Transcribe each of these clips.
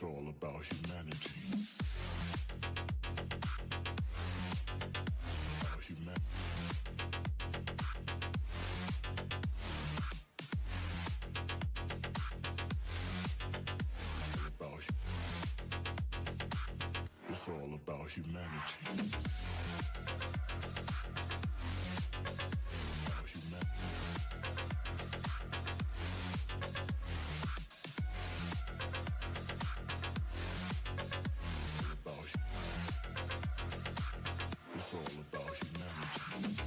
It's all about humanity. About humanity. It's all about humanity. About humanity. It's all about humanity.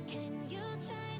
Can you try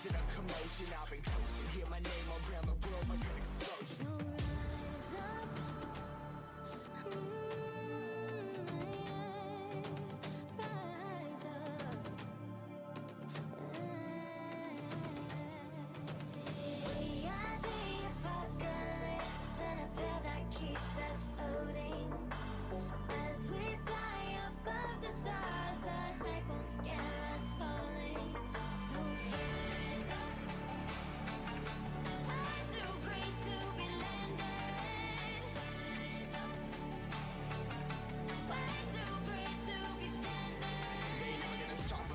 causing a commotion. I've been coasting, hear my name around the world like an explosion. So rise up, rise up. We are the apocalypse, and a pill that keeps us floating. As we fly above the stars, the light won't scare us falling. So rise up. I'm too great to be landed. Rise up. Way too great to be standing. They ain't never gonna stop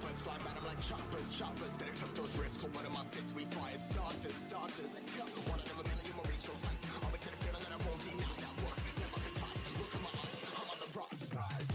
us, fly by them like choppers. Better tuck those risks, hold one of my fists, we fire starters. Let's go. One out of a million will reach those heights. Always had a feeling that I won't deny that work. Never been tossed, look in my eyes, I'm on the rocks. Rise.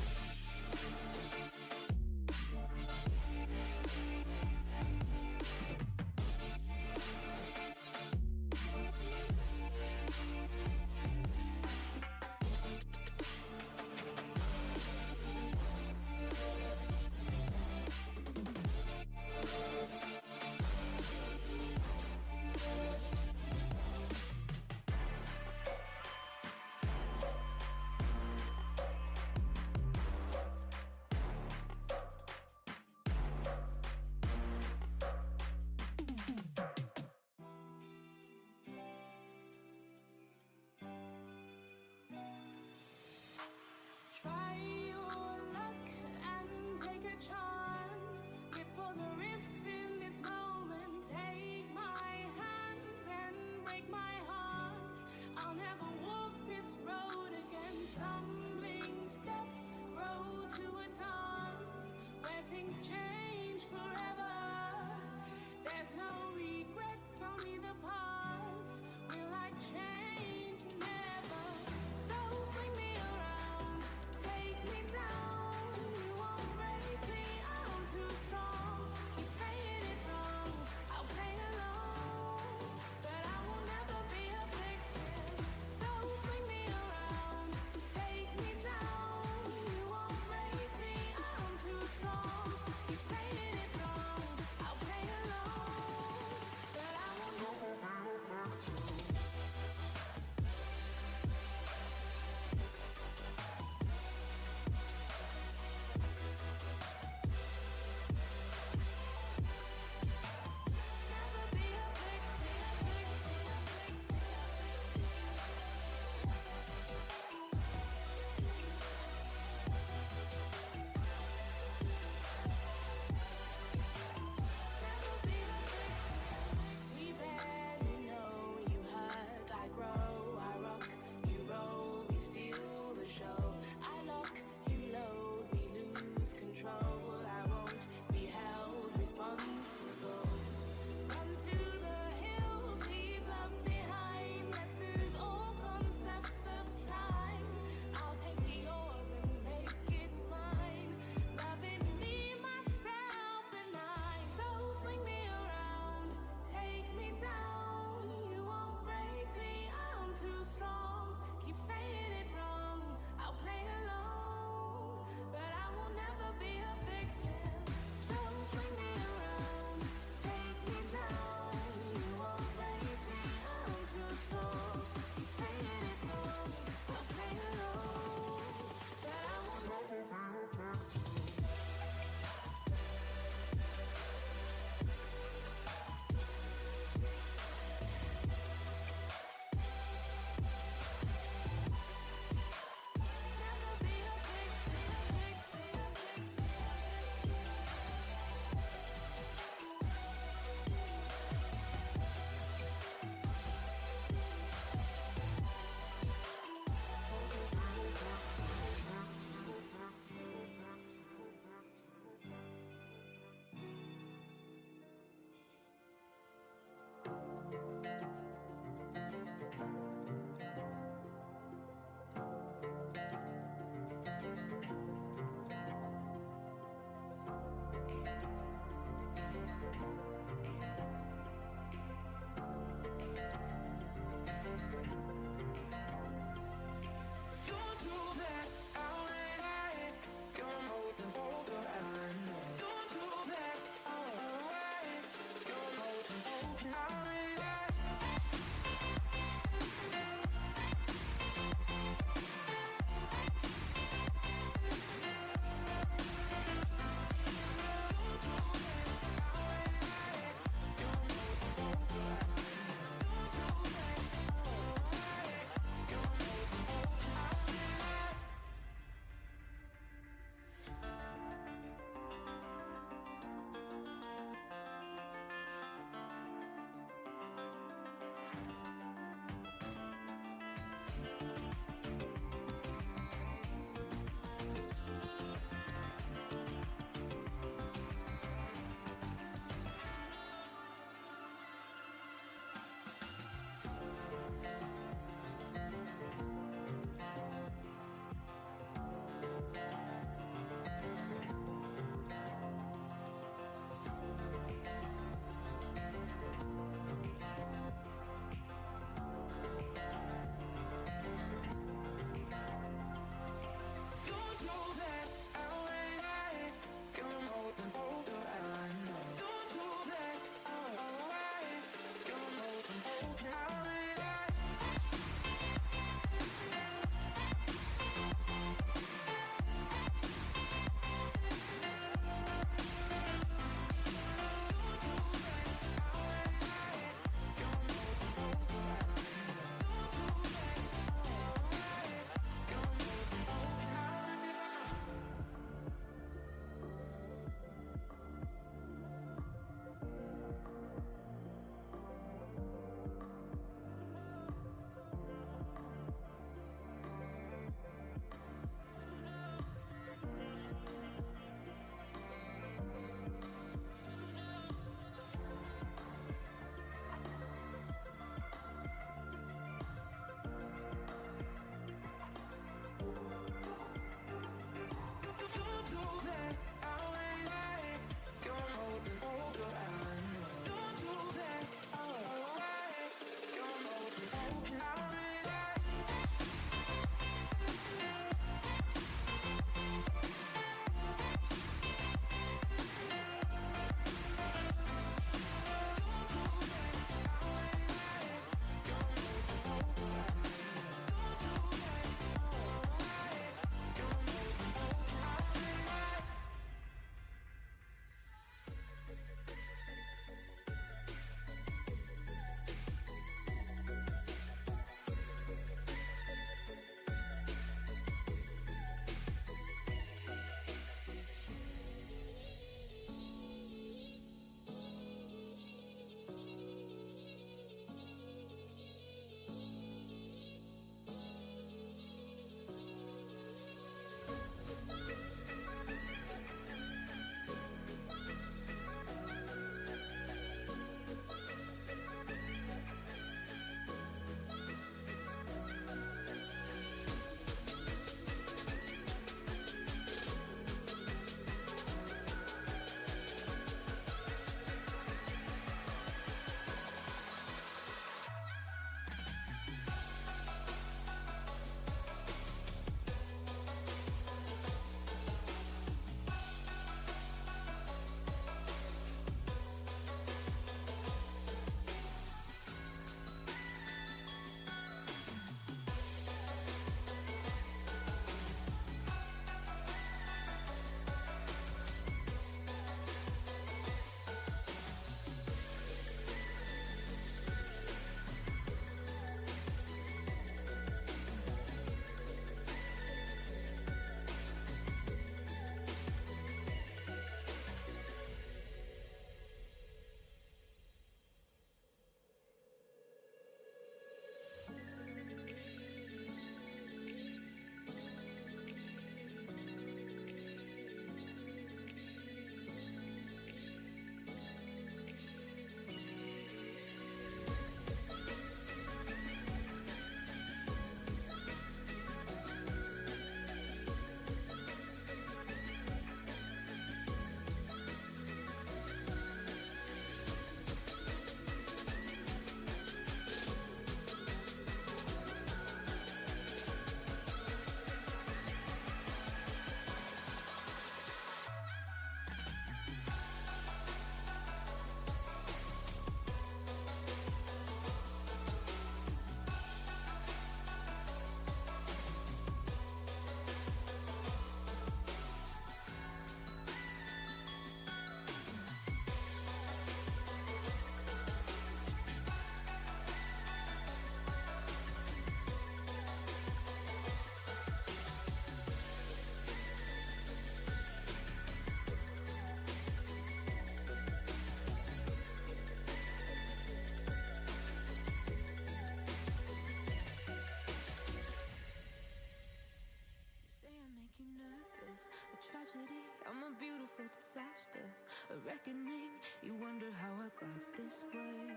a reckoning. You wonder how I got this way.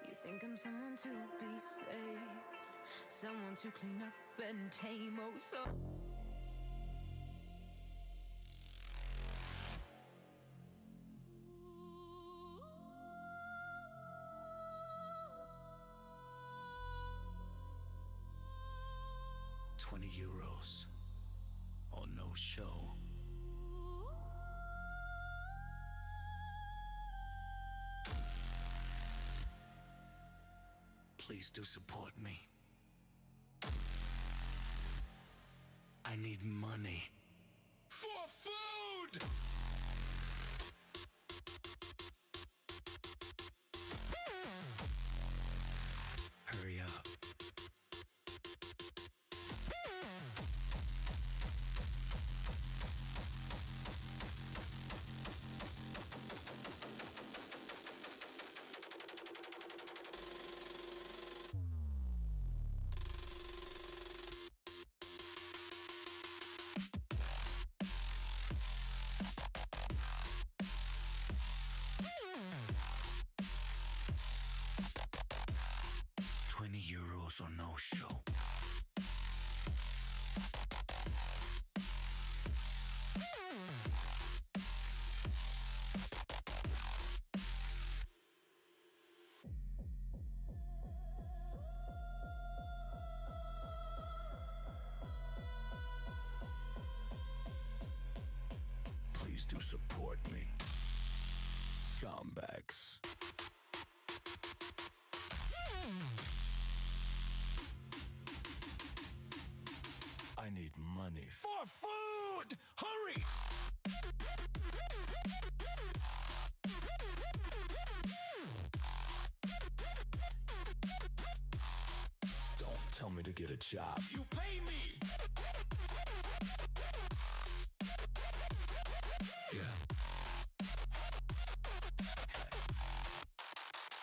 You think I'm someone to be saved, someone to clean up and tame. Oh, so 20 euros or no show. Please do support me. I need money for food! Hurry up. €20 or no show. Please do support me, scumbags. I need money for food! Hurry! Don't tell me to get a job. You pay me! Yeah.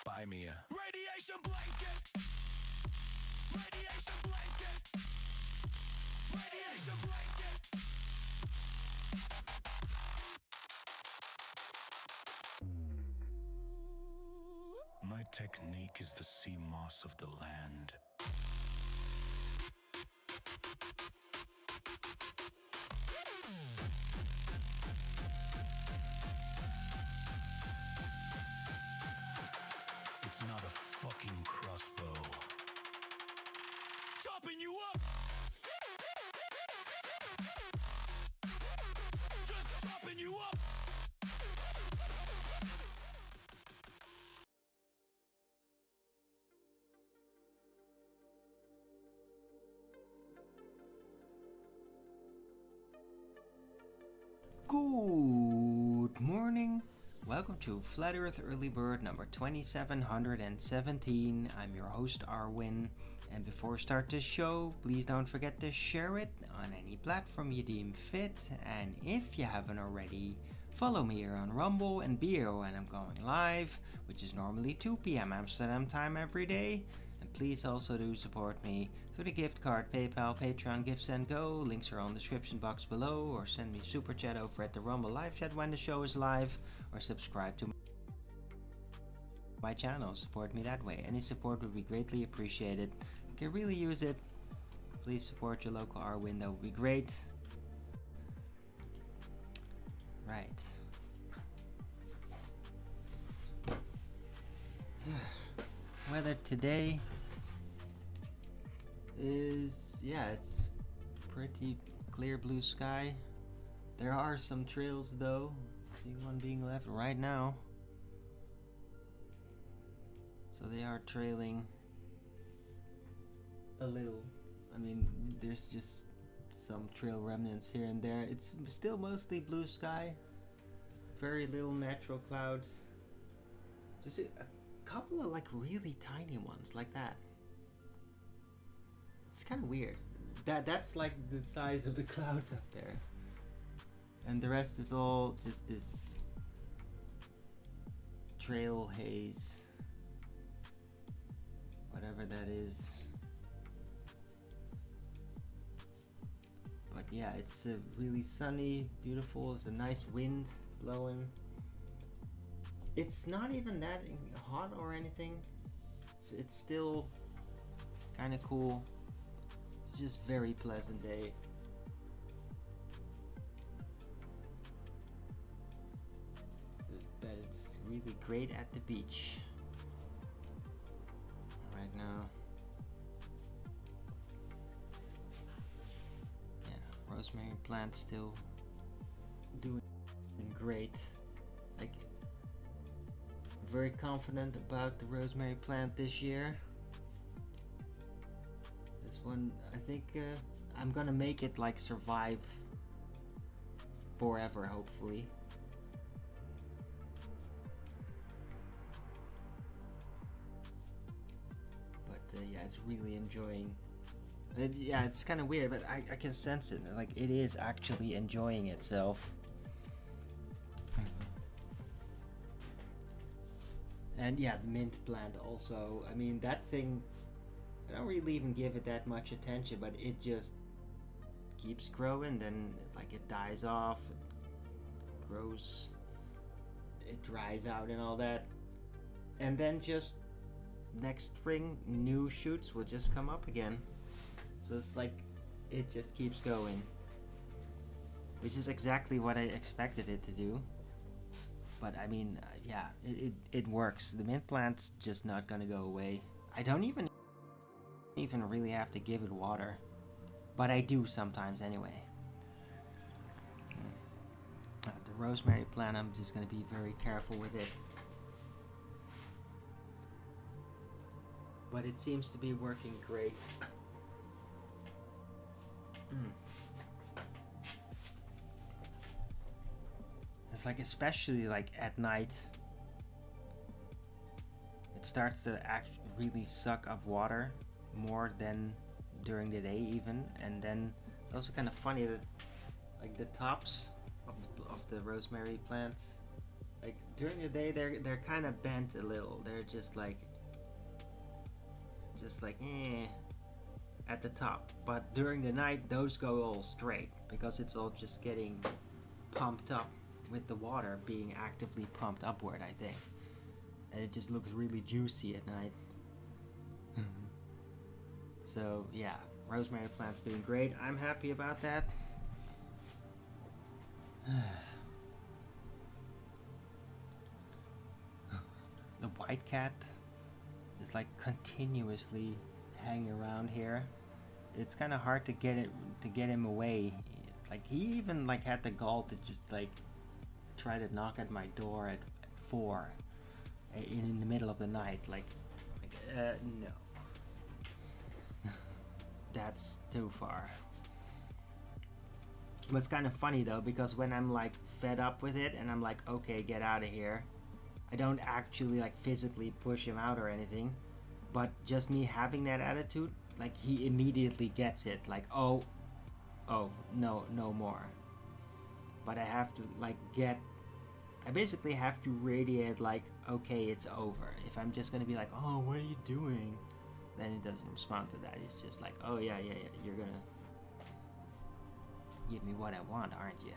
Buy me a radiation blanket! Radiation blanket! Radiation blanket! My technique is the sea moss of the land. It's not a fucking crossbow. Chopping you up! Just chopping you up! Good morning. Welcome to Flat Earth Early Bird number 2717. I'm your host Arwin, and before we start the show, please don't forget to share it on any platform you deem fit, and if you haven't already, follow me here on Rumble and Bio when I'm going live, which is normally 2 p.m. Amsterdam time every day. And please also do support me through the gift card, PayPal, Patreon, Gifts and Go. Links are on the description box below, or send me super chat over at the Rumble live chat when the show is live, or subscribe to my channel. Support me that way. Any support would be greatly appreciated. I can really use it. Please support your local Arwin, that would be great. Right. Weather today is, it's pretty clear blue sky. There are some trails though. See one being left right now. So they are trailing a little. I mean, there's just some trail remnants here and there. It's still mostly blue sky. Very little natural clouds. Just a couple of like really tiny ones like that. It's kind of weird. That's like the size of the clouds up there, and the rest is all just this trail haze, whatever that is. But yeah, it's really sunny, beautiful. It's a nice wind blowing. It's not even that hot or anything. It's still kind of cool. It's just very pleasant day. But it's really great at the beach right now. Yeah, rosemary plant still doing great. Like, very confident about the rosemary plant this year. This one, I think I'm gonna make it like survive forever, hopefully. But yeah, it's really enjoying. Yeah, it's kind of weird, but I can sense it. Like, it is actually enjoying itself. And yeah, the mint plant also. I mean, that thing, I don't really even give it that much attention, but it just keeps growing. Then like it dies off, it grows, it dries out and all that. And then just next spring, new shoots will just come up again. So it's like, it just keeps going. Which is exactly what I expected it to do. But I mean, yeah, it works. The mint plant's just not gonna go away. I don't even really have to give it water, but I do sometimes anyway. The rosemary plant, I'm just gonna be very careful with it. But it seems to be working great. It's like, especially like at night, it starts to really suck up water more than during the day even. And then it's also kind of funny that like the tops of the rosemary plants, like during the day they're kind of bent a little. They're just like at the top. But during the night those go all straight because it's all just getting pumped up with the water being actively pumped upward, I think. And it just looks really juicy at night. So yeah, rosemary plant's doing great. I'm happy about that. The white cat is like continuously hanging around here. It's kind of hard to get him away. Like, he even like had the gall to just like try to knock at my door at 4 in the middle of the night. No. That's too far. But it's kind of funny though, because when I'm like fed up with it and I'm like, okay, get out of here, I don't actually like physically push him out or anything, but just me having that attitude, like he immediately gets it, like, oh no more. But I have to like I basically have to radiate like, okay, it's over. If I'm just gonna be like, oh, what are you doing? Then it doesn't respond to that. It's just like, oh yeah, you're gonna give me what I want, aren't you?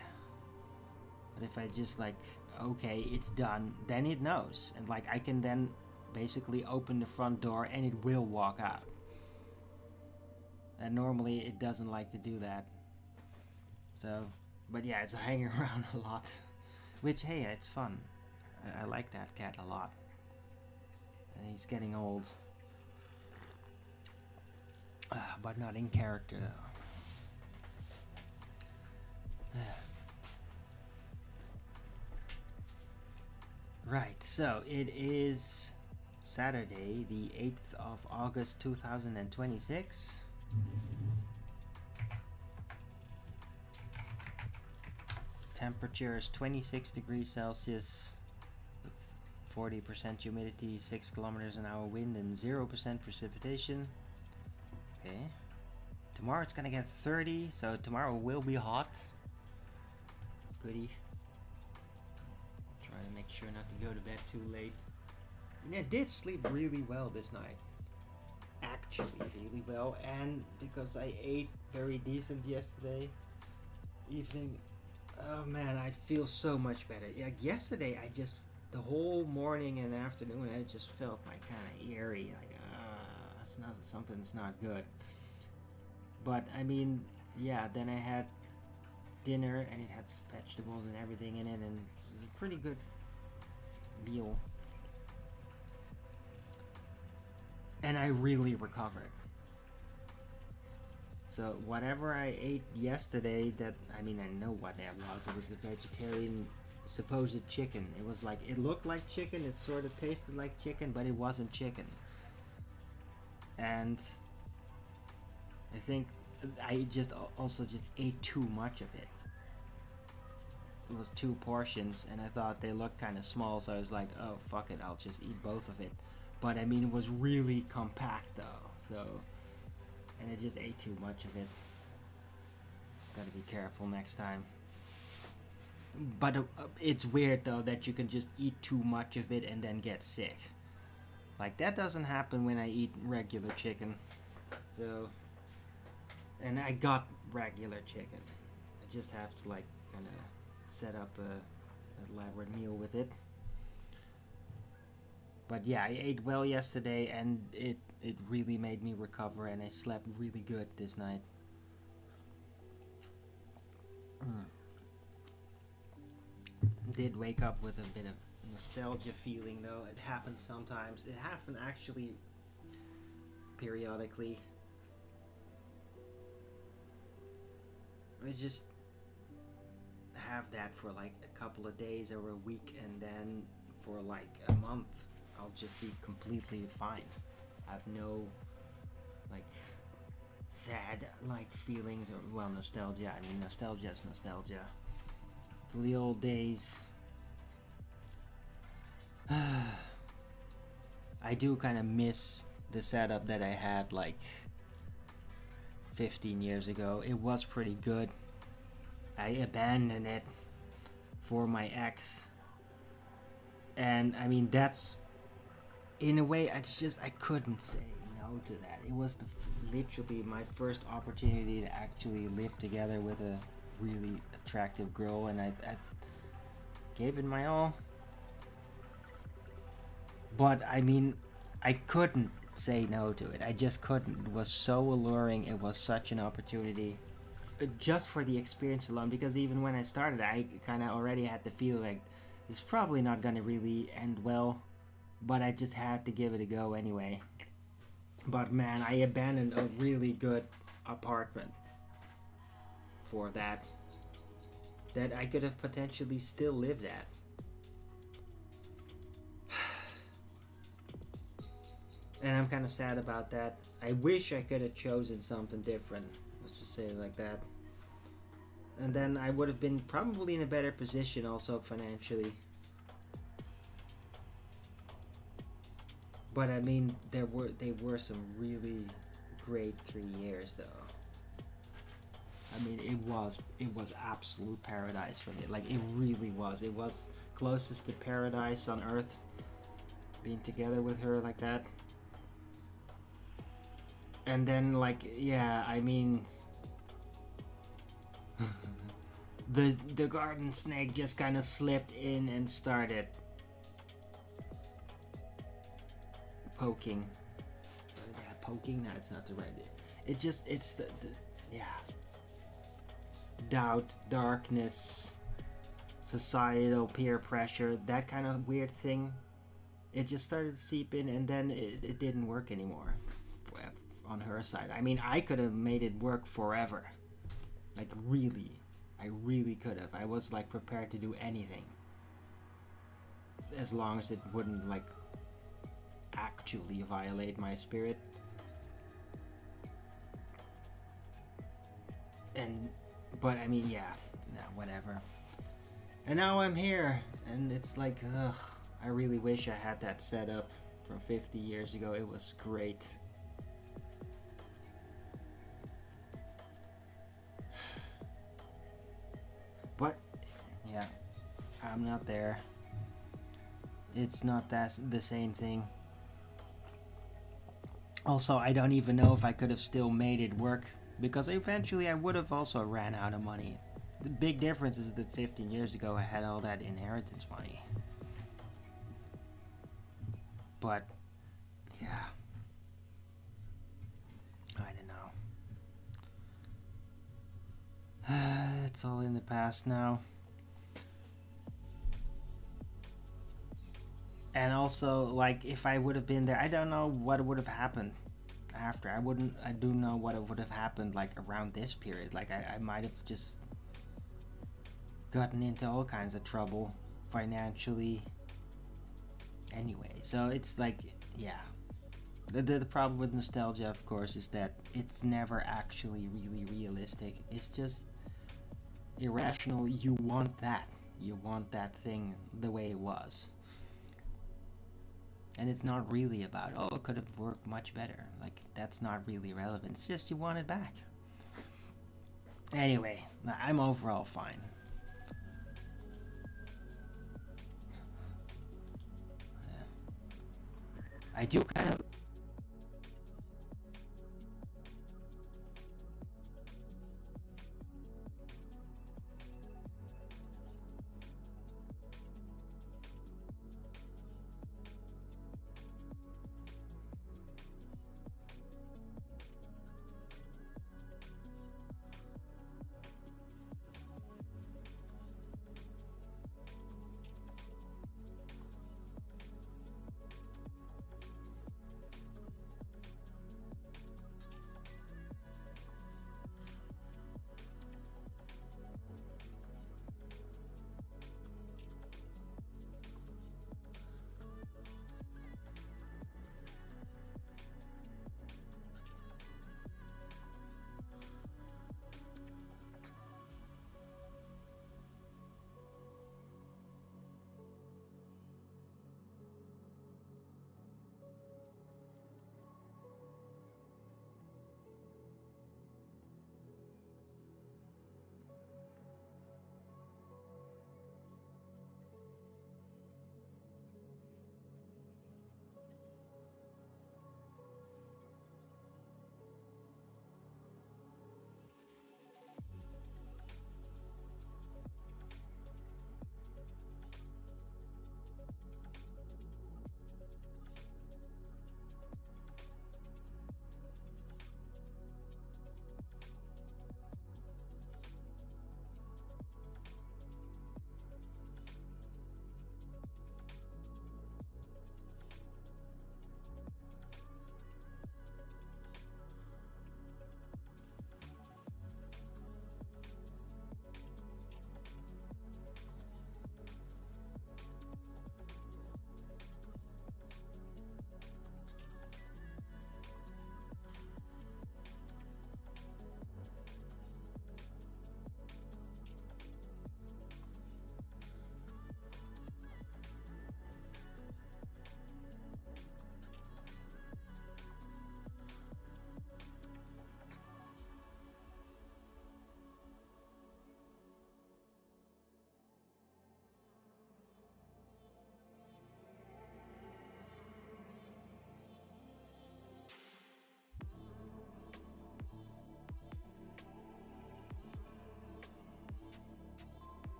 But if I just like, okay, it's done, then it knows. And like, I can then basically open the front door and it will walk out. And normally it doesn't like to do that. So, but yeah, it's hanging around a lot. Which, hey, it's fun. I like that cat a lot. And he's getting old. But not in character, though. Right, so it is Saturday, the 8th of August 2026. Temperature is 26 degrees Celsius with 40% humidity, 6 kilometers an hour wind, and 0% precipitation. Okay. Tomorrow it's gonna get 30, so tomorrow will be hot. Goody. Try to make sure not to go to bed too late. And I did sleep really well this night. Actually, really well. And because I ate very decent yesterday, evening. Oh man, I feel so much better. Like yesterday, the whole morning and afternoon, I just felt like kind of eerie. Like, something's not good. But I mean, yeah. Then I had dinner and it had vegetables and everything in it, and it was a pretty good meal. And I really recovered. So whatever I ate yesterday, I know what that was. It was the vegetarian supposed chicken. It was like, it looked like chicken, it sort of tasted like chicken, but it wasn't chicken. And I think I also ate too much of it. It was 2 portions, and I thought they looked kind of small, so I was like, oh fuck it, I'll just eat both of it. But I mean, it was really compact though, so, and I just ate too much of it. Just gotta be careful next time. But it's weird though that you can just eat too much of it and then get sick. Like, that doesn't happen when I eat regular chicken. So, and I got regular chicken. I just have to like kind of set up a elaborate meal with it. But yeah, I ate well yesterday, and it really made me recover, and I slept really good this night. Did wake up with a bit of nostalgia feeling though. It happens sometimes. It happened actually periodically. I just have that for like a couple of days or a week, and then for like a month I'll just be completely fine. I have no like sad like feelings or, well, nostalgia. I mean, nostalgia is nostalgia. For the old days. I do kind of miss the setup that I had like 15 years ago. It was pretty good. I abandoned it for my ex, and I mean, that's in a way, it's just I couldn't say no to that. It was literally my first opportunity to actually live together with a really attractive girl, and I gave it my all. But I mean, I couldn't say no to it. I just couldn't. It was so alluring. It was such an opportunity, just for the experience alone. Because even when I started, I kind of already had the feeling like it's probably not gonna really end well. But I just had to give it a go anyway. But man, I abandoned a really good apartment for that I could have potentially still lived at. And I'm kind of sad about that. I wish I could have chosen something different. Let's just say it like that. And then I would have been probably in a better position also financially. But I mean, they were some really great 3 years though. I mean, it was absolute paradise for me. Like, it really was. It was closest to paradise on earth, being together with her like that. And then, like, yeah, I mean, the garden snake just kind of slipped in and started poking. Yeah, poking? No, it's not the right. It's the yeah. Doubt, darkness, societal peer pressure, that kind of weird thing. It just started to seep in, and then it didn't work anymore on her side. I mean, I could have made it work forever. Like, really. I really could have. I was, like, prepared to do anything. As long as it wouldn't, like, actually violate my spirit. But I mean, yeah, nah, whatever. And now I'm here, and it's like, ugh, I really wish I had that set up from 50 years ago. It was great. But, yeah, I'm not there. It's not the same thing. Also, I don't even know if I could have still made it work, because eventually I would have also ran out of money. The big difference is that 15 years ago I had all that inheritance money. But, yeah. I don't know. It's all in the past now. And also, like, if I would have been there, I don't know what would have happened after. I do know what would have happened, like, around this period. Like, I might have just gotten into all kinds of trouble financially. Anyway, so it's like, yeah. The problem with nostalgia, of course, is that it's never actually really realistic. It's just irrational. You want that. You want that thing the way it was. And it's not really about, oh, it could have worked much better. Like, that's not really relevant. It's just you want it back. Anyway, I'm overall fine. I do kind of...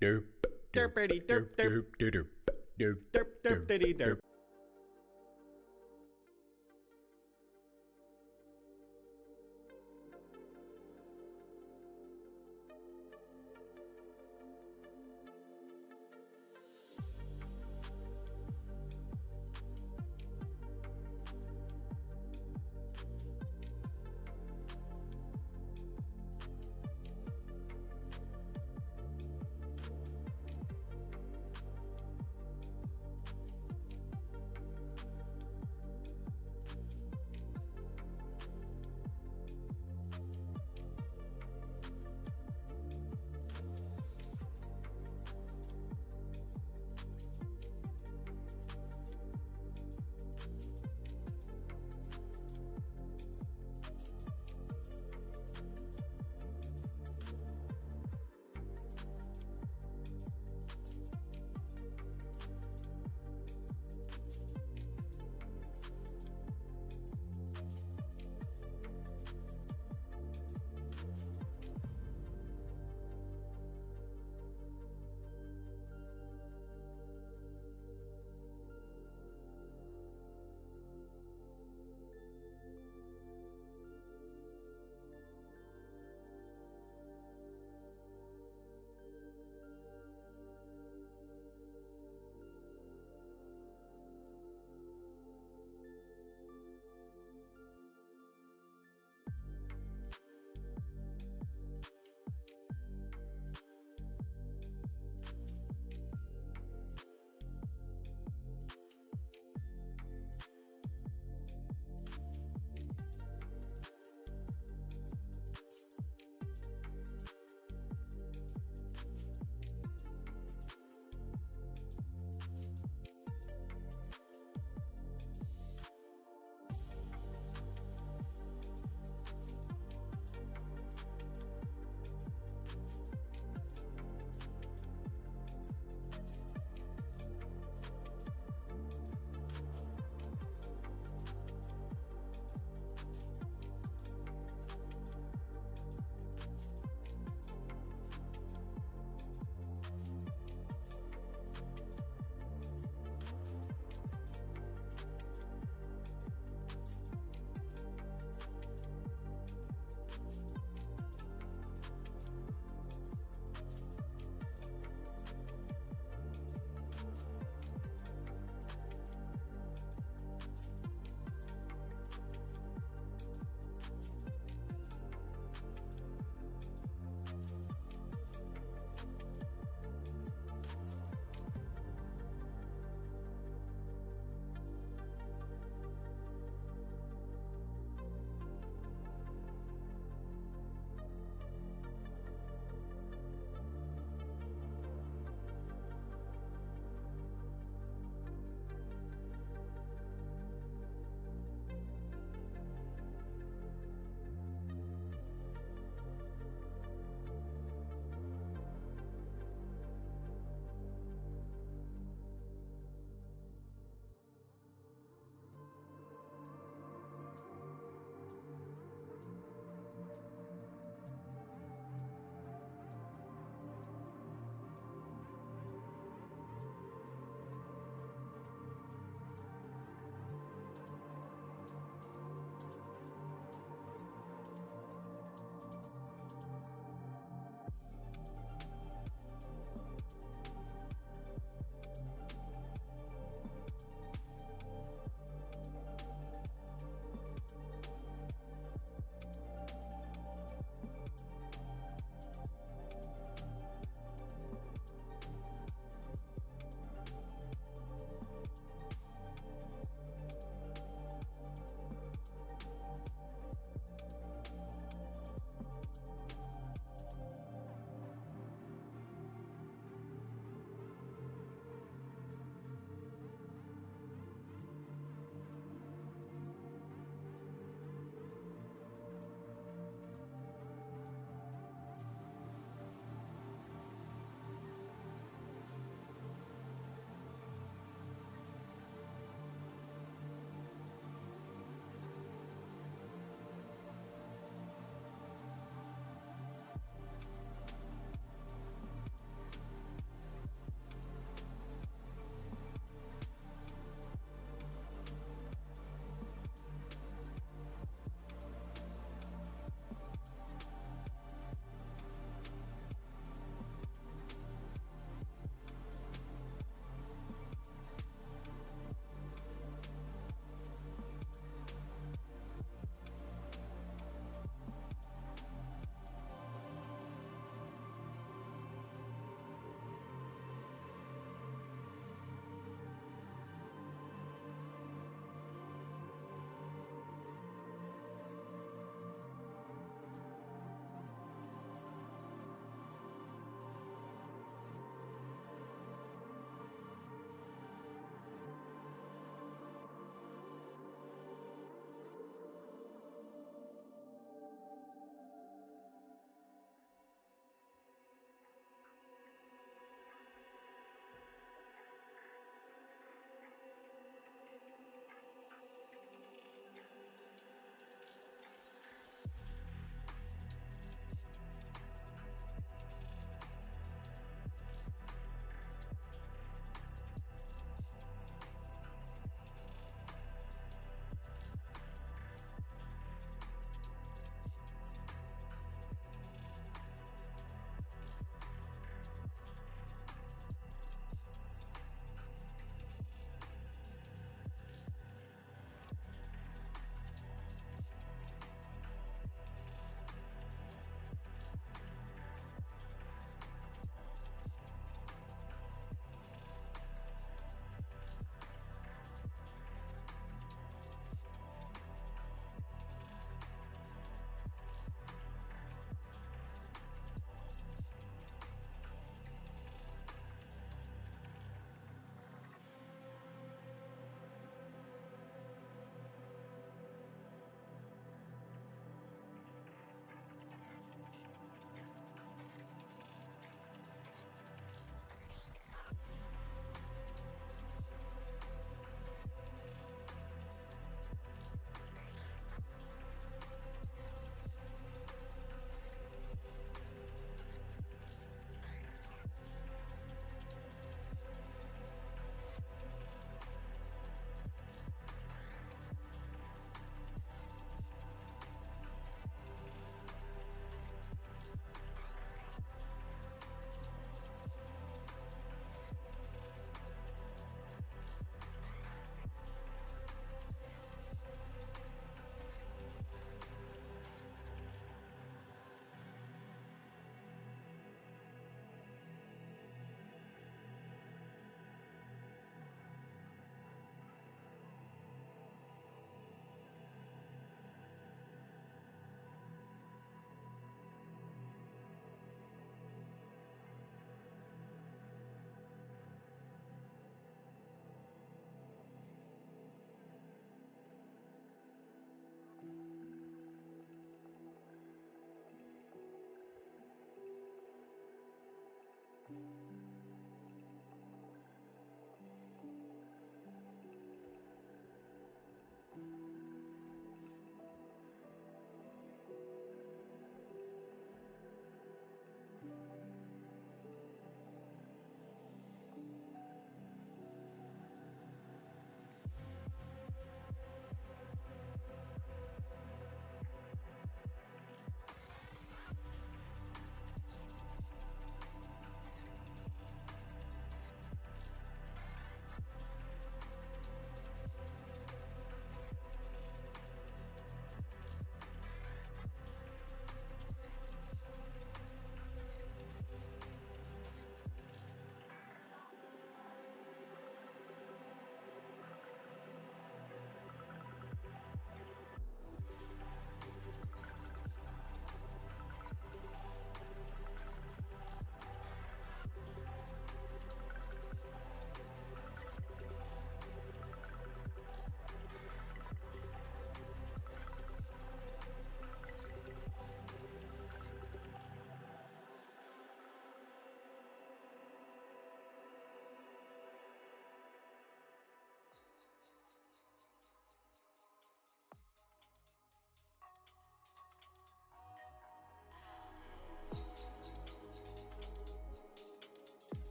Derp. Derpity derp derp derp derp derp derpity derp.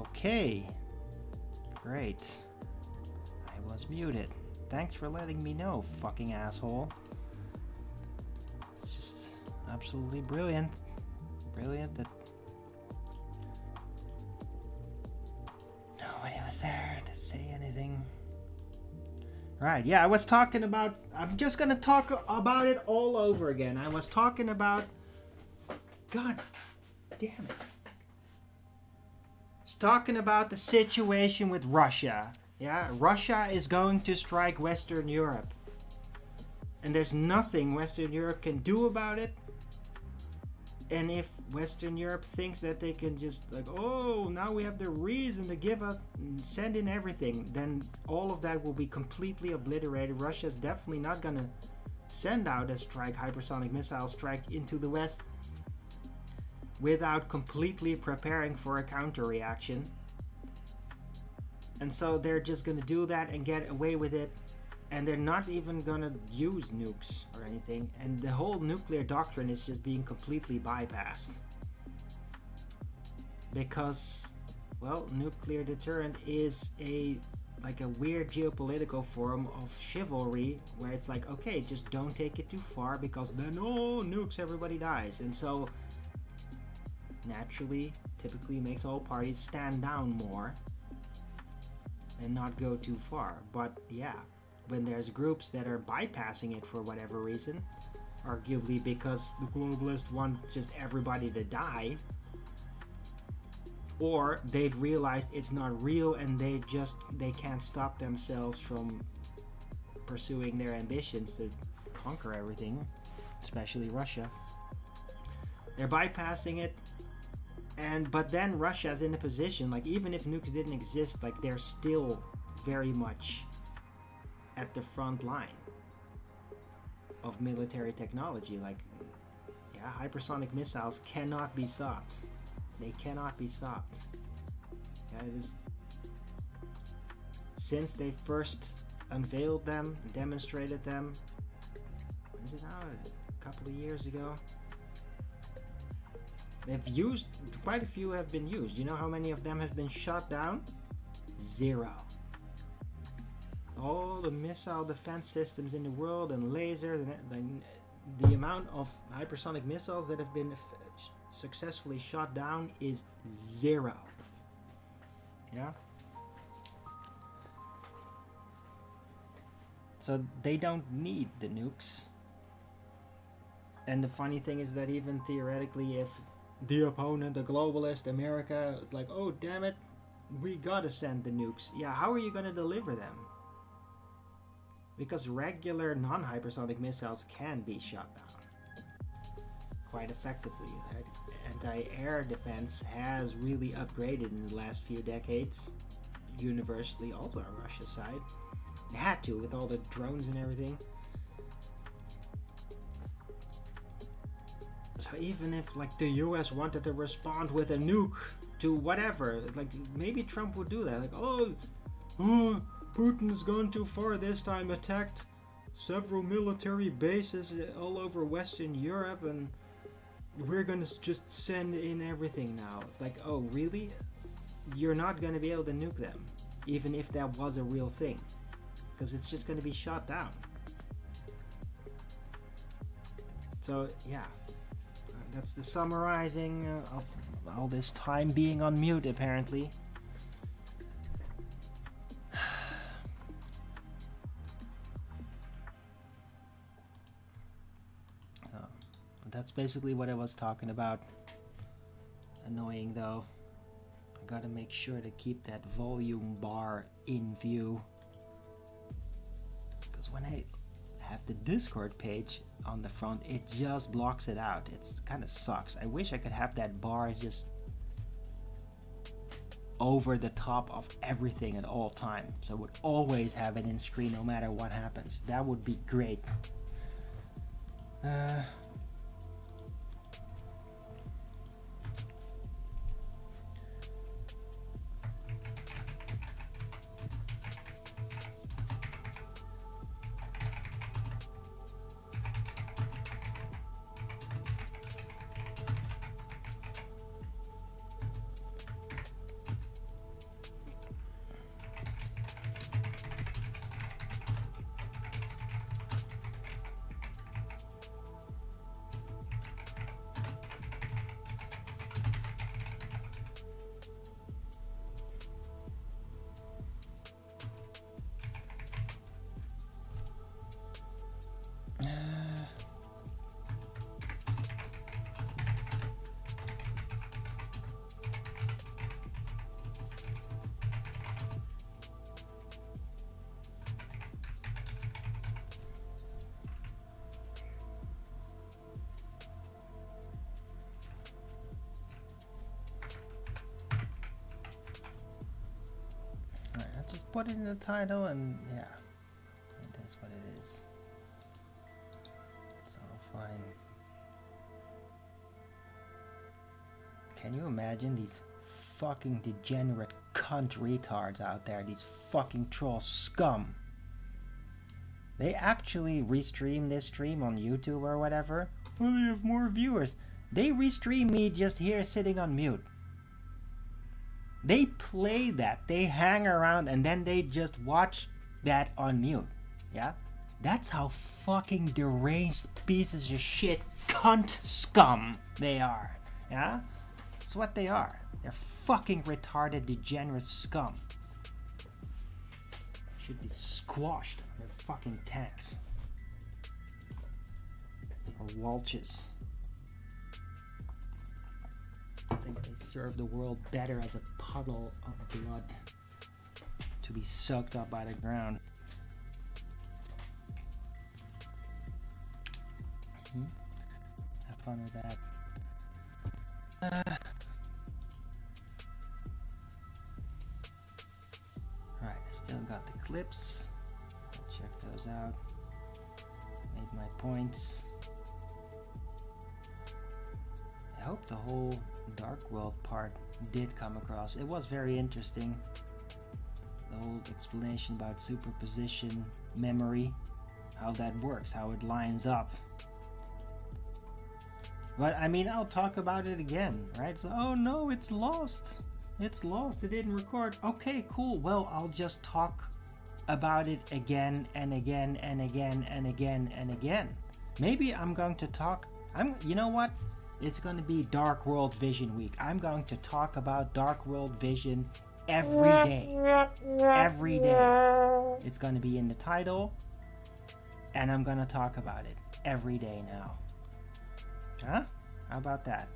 Okay. Great. I was muted. Thanks for letting me know, fucking asshole. It's just absolutely brilliant. Brilliant that nobody was there to say anything. Right, yeah, I was talking about... I'm just gonna talk about it all over again. I was talking about... God damn it. I was talking about the situation with Russia. Yeah, Russia is going to strike Western Europe. And there's nothing Western Europe can do about it. And if Western Europe thinks that they can just like, oh, now we have the reason to give up, send in everything, then all of that will be completely obliterated. Russia's definitely not gonna send out a strike, hypersonic missile strike into the West without completely preparing for a counter reaction. And so they're just gonna do that and get away with it. And they're not even gonna use nukes or anything. And the whole nuclear doctrine is just being completely bypassed. Because, well, nuclear deterrent is like a weird geopolitical form of chivalry where it's like, okay, just don't take it too far because then, oh, nukes, everybody dies. And so, naturally, typically makes all parties stand down more and not go too far. But, yeah. When there's groups that are bypassing it for whatever reason, arguably because the globalists want just everybody to die, or they've realized it's not real and they can't stop themselves from pursuing their ambitions to conquer everything, especially Russia. They're bypassing it, but then Russia's in a position, like even if nukes didn't exist, like they're still very much at the front line of military technology. Like, yeah, hypersonic missiles cannot be stopped. They cannot be stopped. Yeah, it is. Since they first unveiled them, demonstrated them, is it now? A couple of years ago. They've used, quite a few have been used. You know how many of them have been shot down? 0. All the missile defense systems in the world and lasers and the amount of hypersonic missiles that have been successfully shot down is 0. Yeah. So they don't need the nukes. And the funny thing is that even theoretically, if the opponent, the globalist, America, is like, oh damn it, we gotta send the nukes. Yeah, how are you gonna deliver them? Because regular non-hypersonic missiles can be shot down quite effectively. Anti-air defense has really upgraded in the last few decades, universally, also on Russia's side. It had to, with all the drones and everything. So even if like the US wanted to respond with a nuke to whatever, like maybe Trump would do that. Like, oh, Putin's gone too far this time, attacked several military bases all over Western Europe, and we're gonna just send in everything now. It's like, oh really? You're not gonna be able to nuke them, even if that was a real thing, because it's just gonna be shot down. So yeah, that's the summarizing of all this time being on mute apparently. That's basically what I was talking about. Annoying though. I gotta make sure to keep that volume bar in view. Because when I have the Discord page on the front, it just blocks it out. It's kind of sucks. I wish I could have that bar just over the top of everything at all time. So I would always have it in screen no matter what happens. That would be great. just put it in the title and yeah, it is what it is. It's all fine. Can you imagine these fucking degenerate cunt retards out there, these fucking troll scum? They actually restream this stream on YouTube or whatever. Oh, they have more viewers. They restream me just here sitting on mute. They play that, they hang around, and then they just watch that on mute. Yeah? That's how fucking deranged pieces of shit cunt scum they are. Yeah? That's what they are. They're fucking retarded, degenerate scum. Should be squashed. They're fucking tanks. Or Walches. I think they serve the world better as a puddle of blood to be soaked up by the ground. Have fun with that. Alright, I still got the clips. I'll check those out. Made my points. I hope the whole Dark World part did come across. It was very interesting. The whole explanation about superposition, memory, how that works, how it lines up. But I mean, I'll talk about it again, right? So, oh no, it's lost. It's lost. It didn't record. Okay, cool. Well, I'll just talk about it again and again and again and again and again. Maybe I'm going to talk. You know what? It's going to be Dark World Vision Week. I'm going to talk about Dark World Vision every day. Every day. It's going to be in the title, and I'm going to talk about it every day now. Huh? How about that?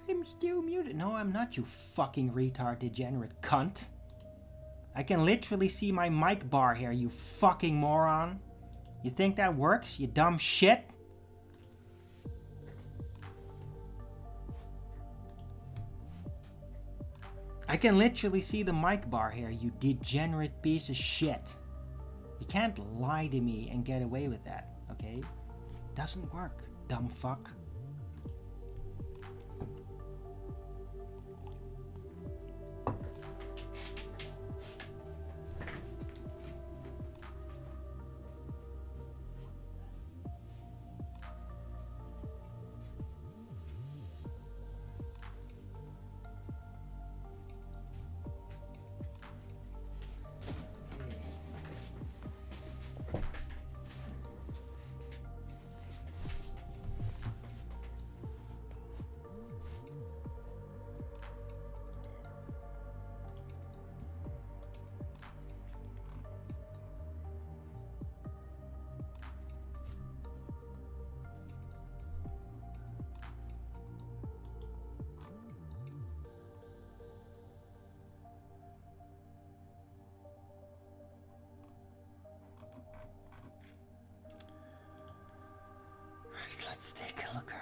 I'm still muted. No, I'm not, you fucking retard degenerate cunt. I can literally see my mic bar here, you fucking moron. You think that works, you dumb shit? I can literally see the mic bar here, you degenerate piece of shit. You can't lie to me and get away with that, okay? Doesn't work, dumb fuck. Let's take a look around.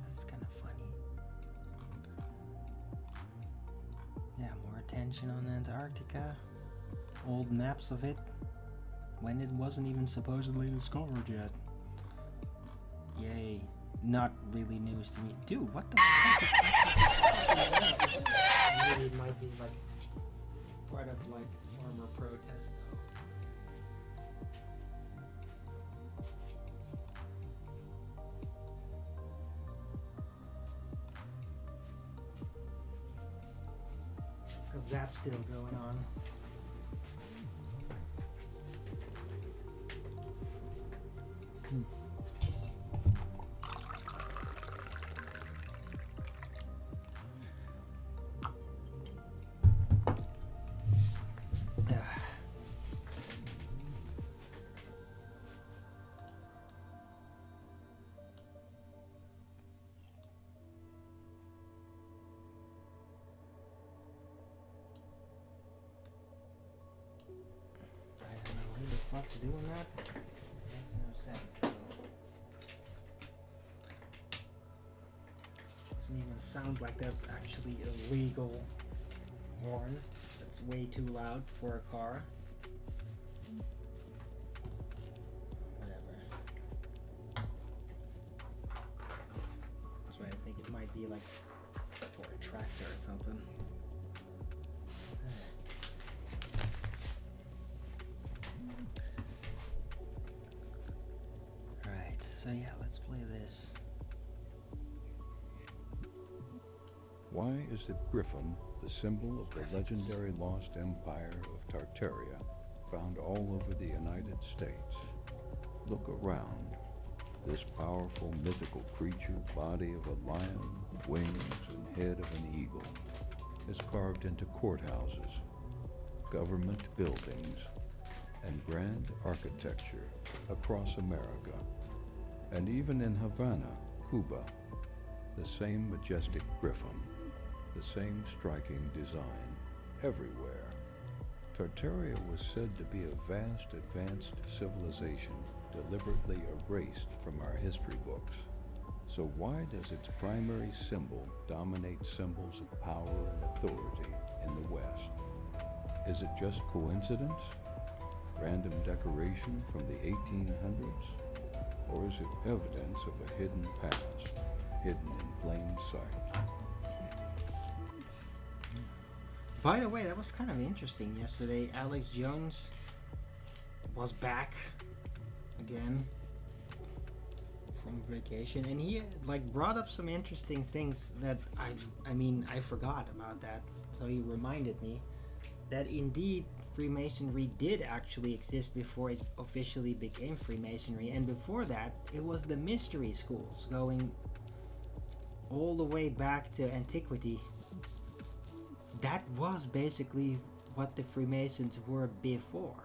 That's kind of funny. Yeah, more attention on Antarctica. Old maps of it. When it wasn't even supposedly discovered yet. Yay. Not really news to me. Dude, what the fuck is happening? Maybe it might be like part of like farmer protest though. Because that's still going on. Who the fuck's doing that? Makes no sense though. Doesn't even sound like that's actually a legal horn. That's way too loud for a car. Whatever. That's why I think it might be like for a tractor or something. Alright, so yeah, let's play this. Why is the griffin the symbol of the legendary lost empire of Tartaria, found all over the United States? Look around. This powerful mythical creature, body of a lion, wings and head of an eagle, is carved into courthouses, government buildings, and grand architecture across America. And even in Havana, Cuba, the same majestic griffin, the same striking design, everywhere. Tartaria was said to be a vast, advanced civilization deliberately erased from our history books. So why does its primary symbol dominate symbols of power and authority in the West? Is it just coincidence? Random decoration from the 1800s? Or is it evidence of a hidden past, hidden in plain sight? By the way, that was kind of interesting yesterday. Alex Jones was back again from vacation, and he like brought up some interesting things that I forgot about that. So he reminded me that indeed Freemasonry did actually exist before it officially became Freemasonry, and before that it was the mystery schools going all the way back to antiquity. That was basically what the Freemasons were before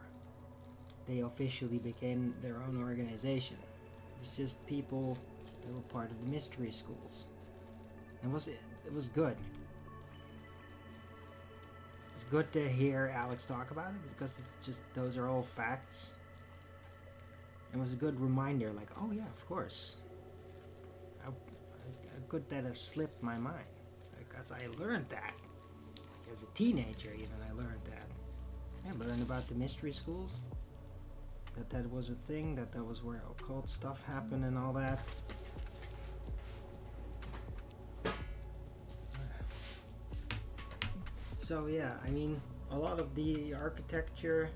they officially became their own organization. It's just people that were part of the mystery schools. It was good. It's good to hear Alex talk about it because it's just those are all facts. It was a good reminder, like, oh yeah, of course. Good that have slipped my mind because I learned that. As a teenager, even I learned that. I learned about the mystery schools. That was a thing. That was where occult stuff happened and all that. So yeah, I mean, a lot of the architecture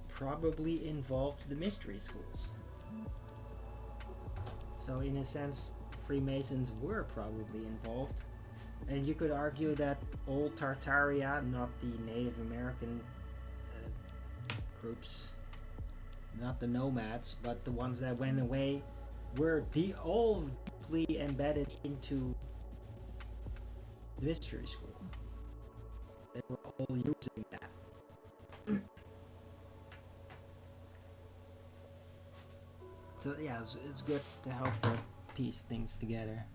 probably involved the mystery schools. So in a sense, Freemasons were probably involved. And you could argue that old Tartaria, not the Native American groups, not the nomads, but the ones that went away, were all deeply embedded into the mystery school. They were all using that. So yeah, it's good to help piece things together.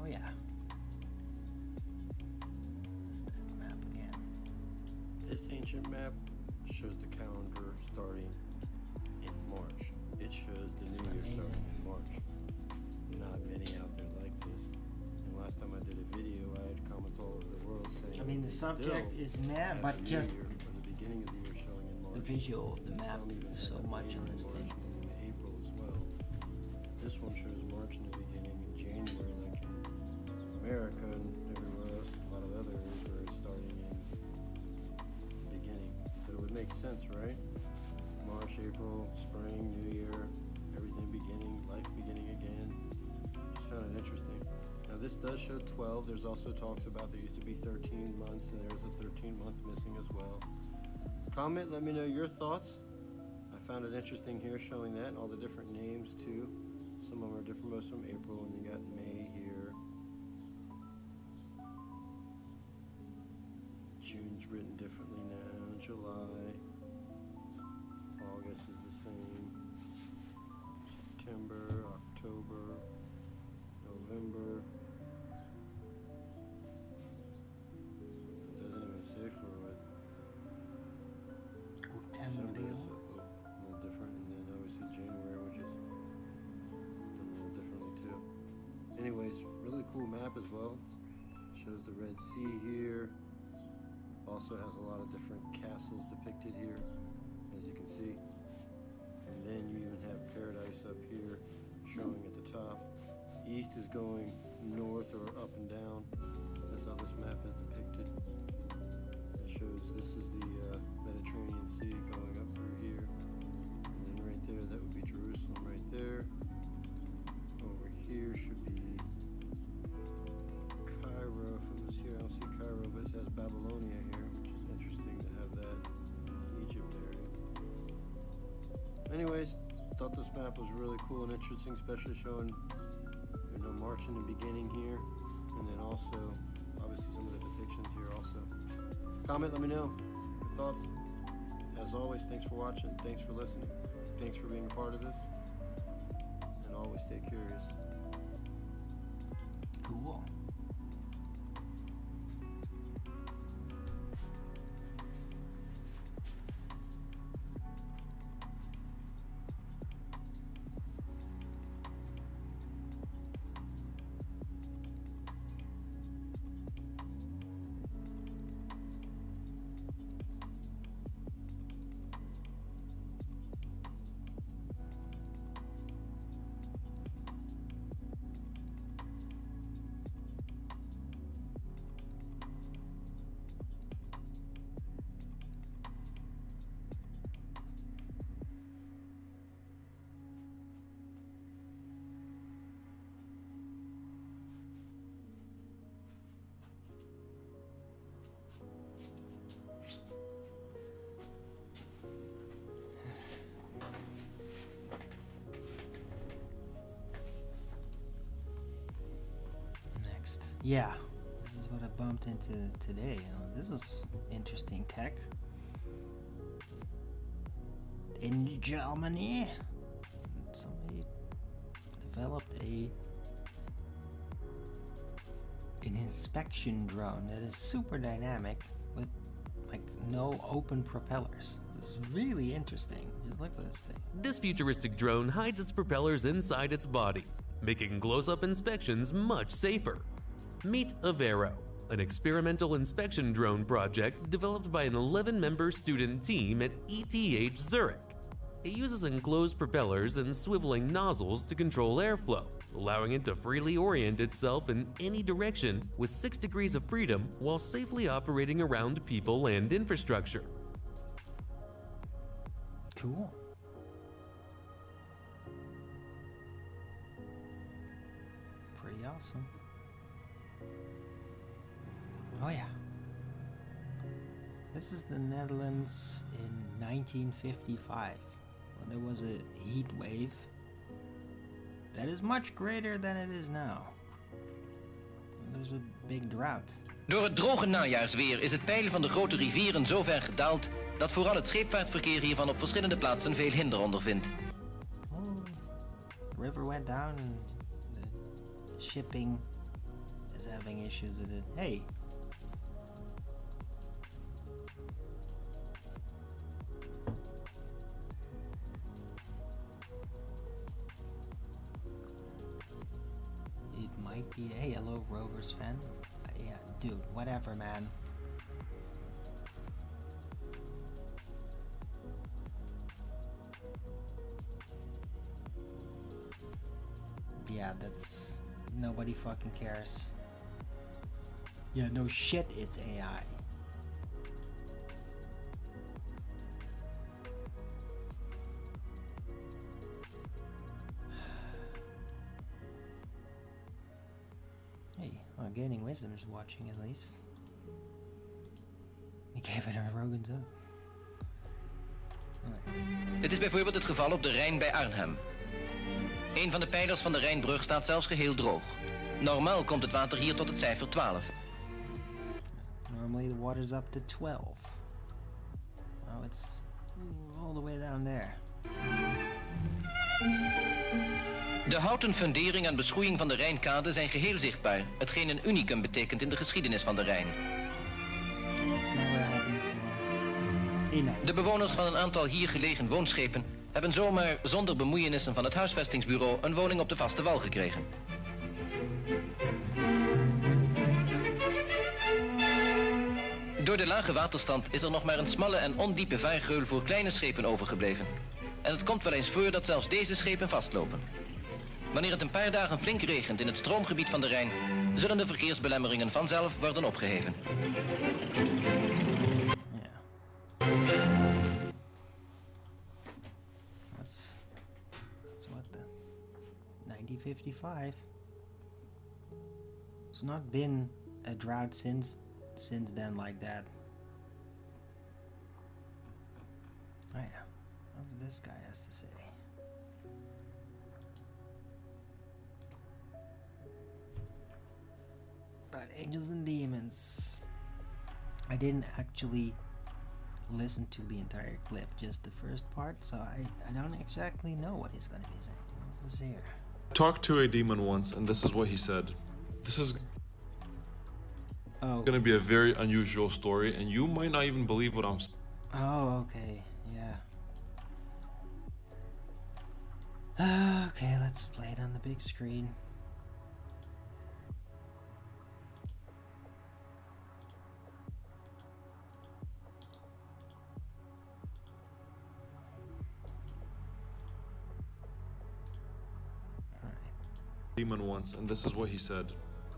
Oh yeah. Just that map again. This ancient map shows the calendar starting in March. It shows the new year starting in March. Not many out there like this. And last time I did a video, I had comments all over the world saying. I mean, the subject is map, but just or the beginning of the year showing in March. the visual of the map is so much on this thing. In April as well. This one shows March in the beginning, and January, like in America and everywhere else, a lot of other areas where it's starting in the beginning. But it would make sense, right? March, April, spring, New Year, everything beginning, life beginning again. Just found it interesting. Now this does show 12. There's also talks about there used to be 13 months, and there's a 13 month missing as well. Comment, let me know your thoughts. I found it interesting here showing that and all the different names too. Some of them are different, most of them April, and you got May here. It's written differently now. July. August is the same. September, October, November. It doesn't even say for what. December is a little different, and then obviously January, which is done a little differently too. Anyways, really cool map as well. Shows the Red Sea here. Also has a lot of different castles depicted here, as you can see. And then you even have Paradise up here, showing at the top. East is going north or up and down. That's how this map is depicted. It shows this is the Mediterranean Sea going up through here. And then right there, that would be Jerusalem right there. Over here should be Cairo. If it was here, I don't see Cairo, but it has Babylonia here, which is interesting to have that Egypt area. Anyways, thought this map was really cool and interesting, especially showing, you know, March in the beginning here, and then also, obviously, some of the depictions here also. Comment, let me know your thoughts. As always, thanks for watching, thanks for listening, thanks for being a part of this, and always stay curious. Cool. Yeah, this is what I bumped into today. This is interesting tech. In Germany, somebody developed an inspection drone that is super dynamic with like no open propellers. This is really interesting. Just look at this thing. This futuristic drone hides its propellers inside its body, making close-up inspections much safer. Meet Avero, an experimental inspection drone project developed by an 11-member student team at ETH Zurich. It uses enclosed propellers and swiveling nozzles to control airflow, allowing it to freely orient itself in any direction with 6 degrees of freedom while safely operating around people and infrastructure. Cool. Pretty awesome. Oh yeah. This is the Netherlands in 1955, when there was a heat wave that is much greater than it is now. And there's a big drought. Door het droge najaarsweer is het peil van de grote rivieren zo ver gedaald dat vooral het scheepvaartverkeer hiervan op verschillende plaatsen veel hinder ondervindt. Oh, the river went down and the shipping is having issues with it. Hey. It might be, hey, hello Rovers fan. Yeah, dude, whatever, man. Yeah, that's... nobody fucking cares. Yeah, no shit, it's AI. Hey, well, Gaining Wisdom is watching at least. He gave it a Rogan's up. Dit is bijvoorbeeld het geval op de Rijn bij Arnhem. Een van de pijlers van de Rijnbrug staat zelfs geheel droog. Normaal komt het water hier tot het cijfer 12. Normally the water's up to 12. Oh, it's all the way down there. De houten fundering en beschoeiing van de Rijnkade zijn geheel zichtbaar, hetgeen een unicum betekent in de geschiedenis van de Rijn. It's never happened before. De bewoners van een aantal hier gelegen woonschepen hebben zomaar zonder bemoeienissen van het huisvestingsbureau een woning op de vaste wal gekregen. Door de lage waterstand is er nog maar een smalle en ondiepe vaargeul voor kleine schepen overgebleven. En het komt wel eens voor dat zelfs deze schepen vastlopen. Wanneer het een paar dagen flink regent in het stroomgebied van de Rijn, zullen de verkeersbelemmeringen vanzelf worden opgeheven. That's what the 1955. It's not been a drought since then like that. Oh yeah, what this guy has to say. About angels and demons. I didn't actually listen to the entire clip, just the first part, so I don't exactly know what he's gonna be saying. Let's see here. I talked to a demon once, and this is what he said. This is gonna be a very unusual story, and you might not even believe what I'm saying. Oh, okay, yeah. Okay, let's play it on the big screen. Demon once, and this is what he said.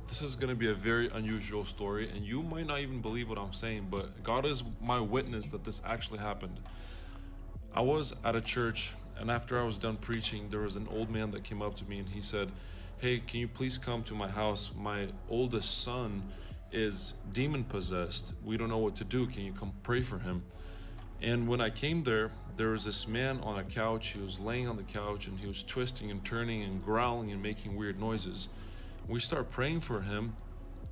This is going to be a very unusual story, and you might not even believe what I'm saying, but God is my witness that this actually happened. I was at a church, and after I was done preaching, there was an old man that came up to me and he said, "Hey, can you please come to my house? My oldest son is demon possessed. We don't know what to do. Can you come pray for him?" And when I came there was this man on a couch. He was laying on the couch and he was twisting and turning and growling and making weird noises. We start praying for him.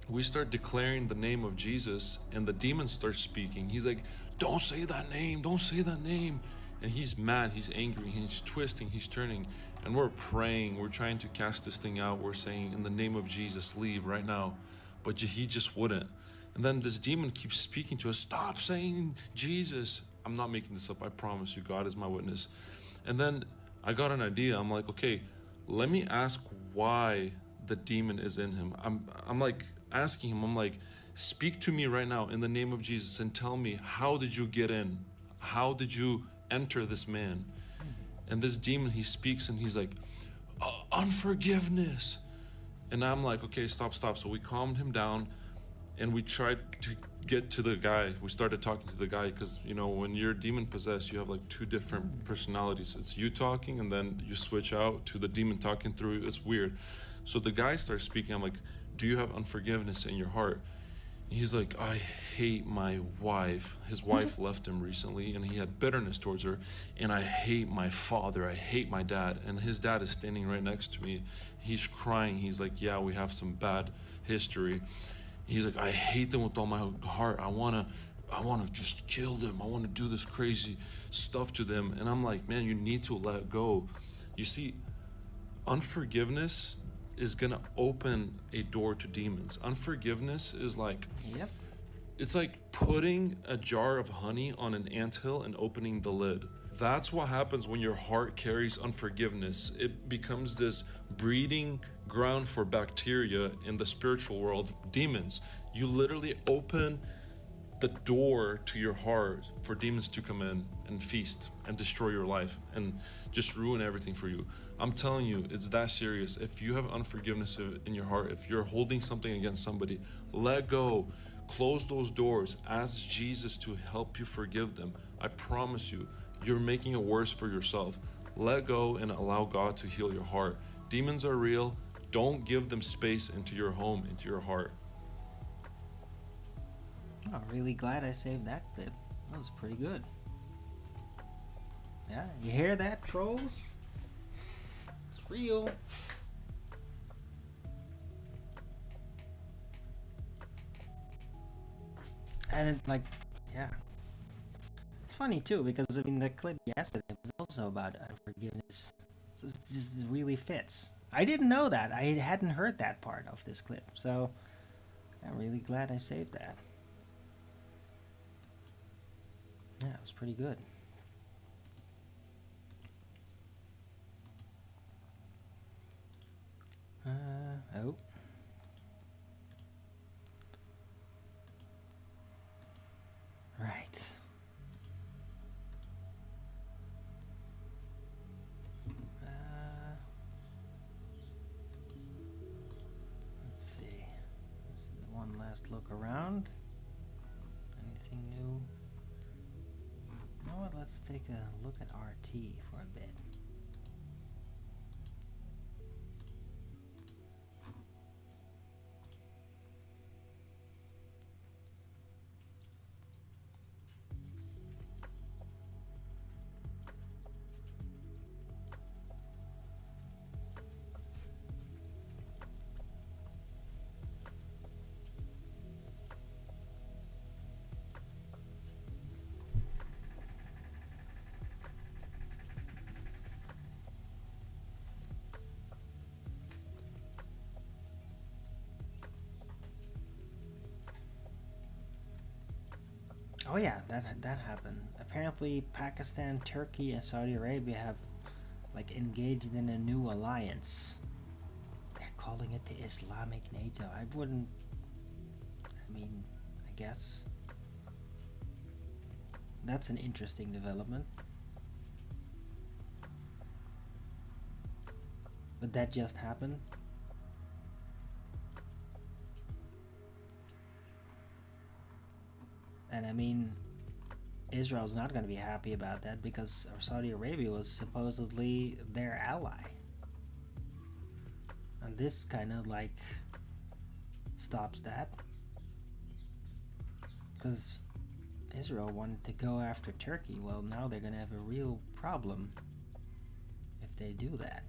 We start declaring the name of Jesus, and the demon starts speaking. He's like, "Don't say that name, don't say that name." And he's mad, he's angry, he's twisting, he's turning. And we're praying, we're trying to cast this thing out. We're saying, "In the name of Jesus, leave right now." But he just wouldn't. And then this demon keeps speaking to us, "Stop saying Jesus." I'm not making this up, I promise you, God is my witness. And then I got an idea. I'm like, okay, let me ask why the demon is in him. I'm like asking him, I'm like, speak to me right now in the name of Jesus and tell me, how did you get in? How did you enter this man? And this demon, he speaks and he's like, "Unforgiveness." And I'm like, okay, stop. So we calmed him down and we tried to get to the guy. We started talking to the guy because, you know, when you're demon possessed, you have like two different personalities. It's you talking and then you switch out to the demon talking through you. It's weird. So the guy starts speaking. I'm like, "Do you have unforgiveness in your heart?" And he's like, "I hate my wife. His wife left him recently and he had bitterness towards her. And I hate my father. I hate my dad." And his dad is standing right next to me. He's crying. He's like, "Yeah, we have some bad history." He's like, "I hate them with all my heart. I wanna just kill them. I wanna do this crazy stuff to them." And I'm like, man, you need to let go. You see, unforgiveness is gonna open a door to demons. Unforgiveness is like, it's like putting a jar of honey on an anthill and opening the lid. That's what happens when your heart carries unforgiveness. It becomes this breeding ground for bacteria in the spiritual world, demons. You literally open the door to your heart for demons to come in and feast and destroy your life and just ruin everything for you. I'm telling you, it's that serious. If you have unforgiveness in your heart, if you're holding something against somebody, let go. Close those doors. Ask Jesus to help you forgive them. I promise you, you're making it worse for yourself. Let go and allow God to heal your heart. Demons are real. Don't give them space into your home, into your heart. I'm really glad I saved that clip. That was pretty good. Yeah, you hear that, trolls? It's real. And it, like, yeah. It's funny too, because I mean the clip yesterday was also about unforgiveness. So it just really fits. I didn't know that. I hadn't heard that part of this clip, so I'm really glad I saved that. Yeah, it was pretty good. Oh. Right. Let's see. Let's do one last look around. Anything new? You know what? Let's take a look at RT for a bit. Oh yeah, that happened. Apparently Pakistan, Turkey, and Saudi Arabia have like engaged in a new alliance. They're calling it the Islamic NATO. I mean, I guess that's an interesting development. But that just happened. And I mean, Israel's not going to be happy about that because Saudi Arabia was supposedly their ally. And this kind of like stops that. Because Israel wanted to go after Turkey. Well, now they're going to have a real problem if they do that.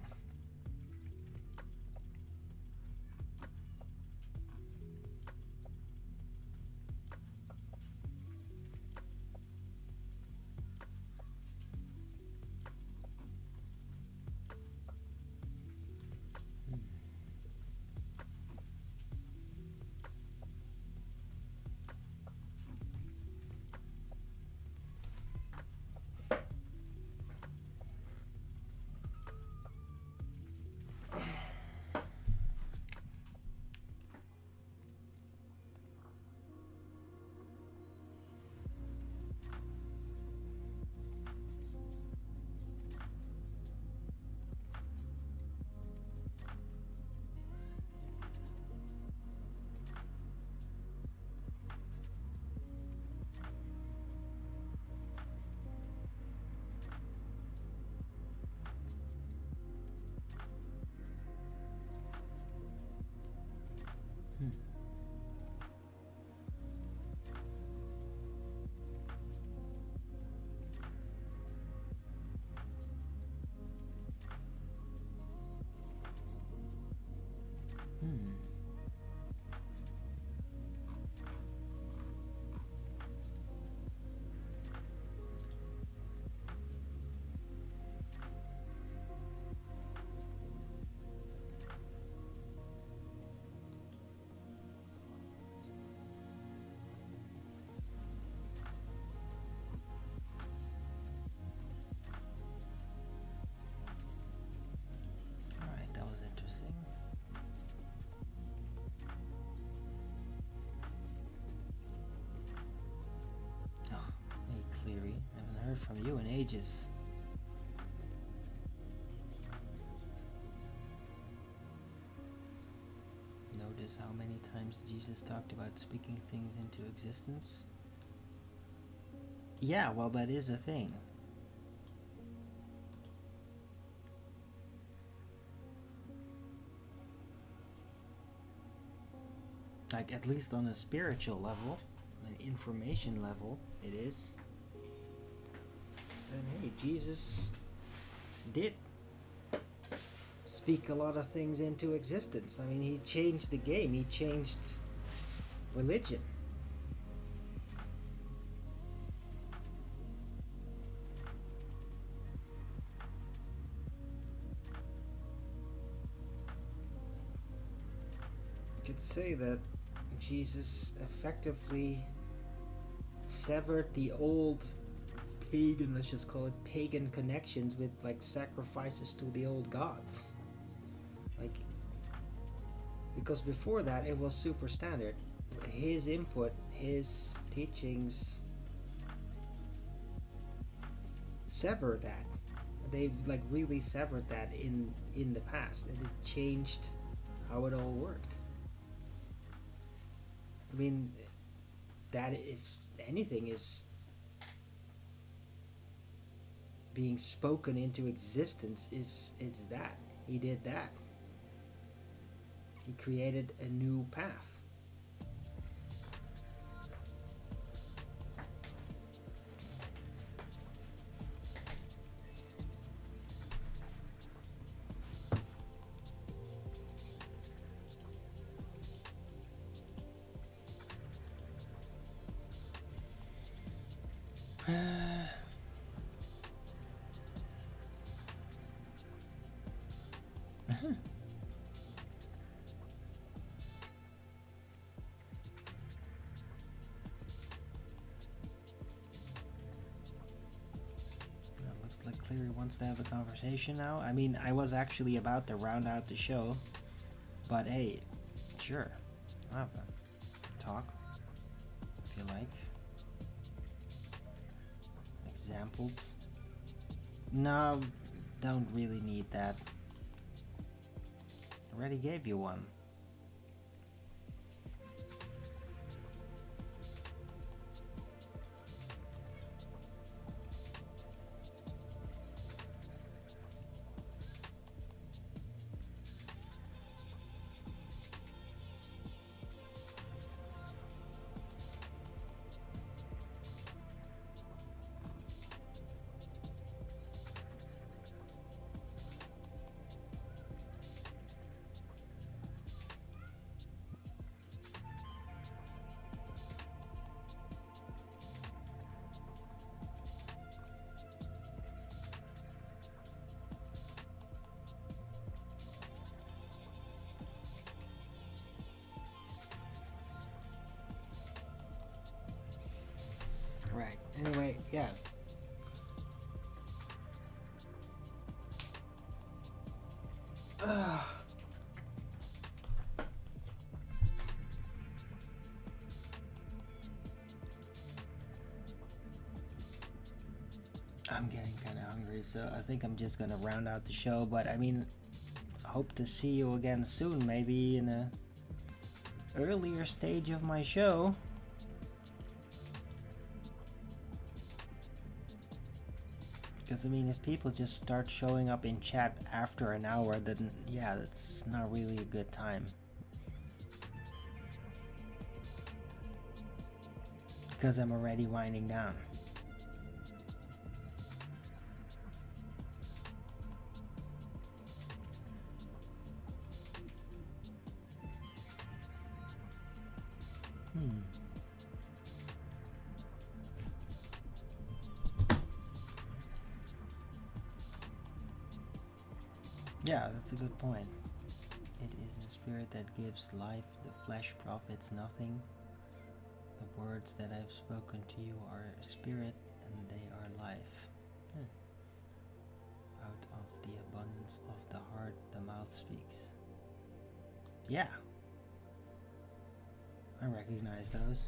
From you in ages. Notice how many times Jesus talked about speaking things into existence? Yeah, well, that is a thing. Like, at least on a spiritual level, an information level, it is. And hey, Jesus did speak a lot of things into existence. I mean, he changed the game. He changed religion. could say that Jesus effectively severed the old pagan, let's just call it pagan connections with like sacrifices to the old gods. Like, because before that it was super standard. His input, his teachings severed that. They've like really severed that in the past, and it changed how it all worked. I mean, that if anything is being spoken into existence, is that he did that. He created a new path. Looks like Cleary wants to have a conversation now. I mean, I was actually about to round out the show, but hey, sure, I'll have a talk if you like. Examples? No, don't really need that. Already gave you one. Right. Anyway, yeah. I'm getting kind of hungry, so I think I'm just gonna round out the show. But I mean, hope to see you again soon, maybe in a earlier stage of my show. Because I mean, if people just start showing up in chat after an hour, then yeah, that's not really a good time. Because I'm already winding down. Yeah, that's a good point. It is the spirit that gives life, the flesh profits nothing. The words that I've spoken to you are spirit and they are life. Out of the abundance of the heart, the mouth speaks. Yeah. I recognize those.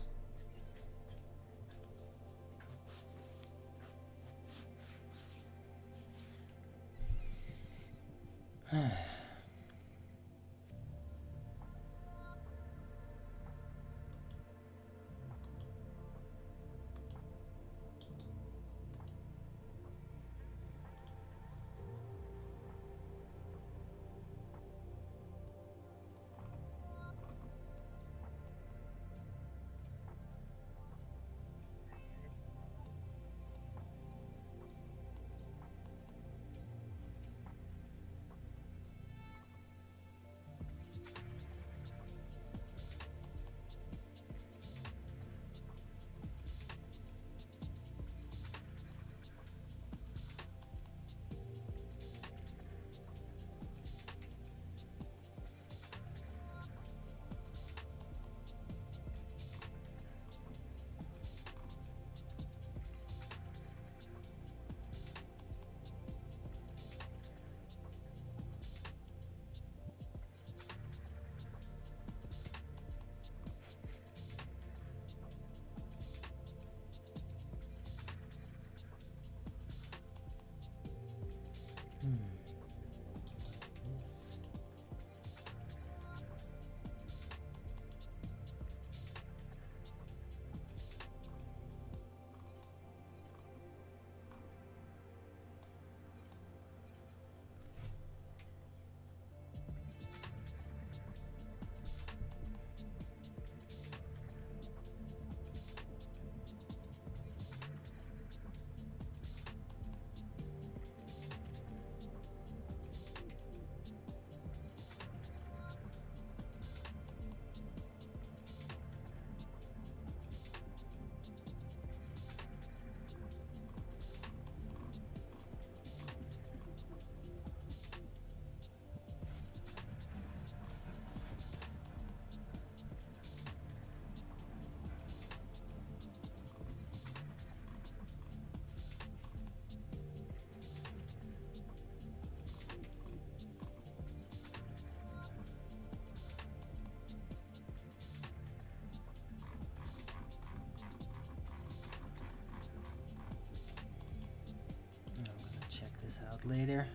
later.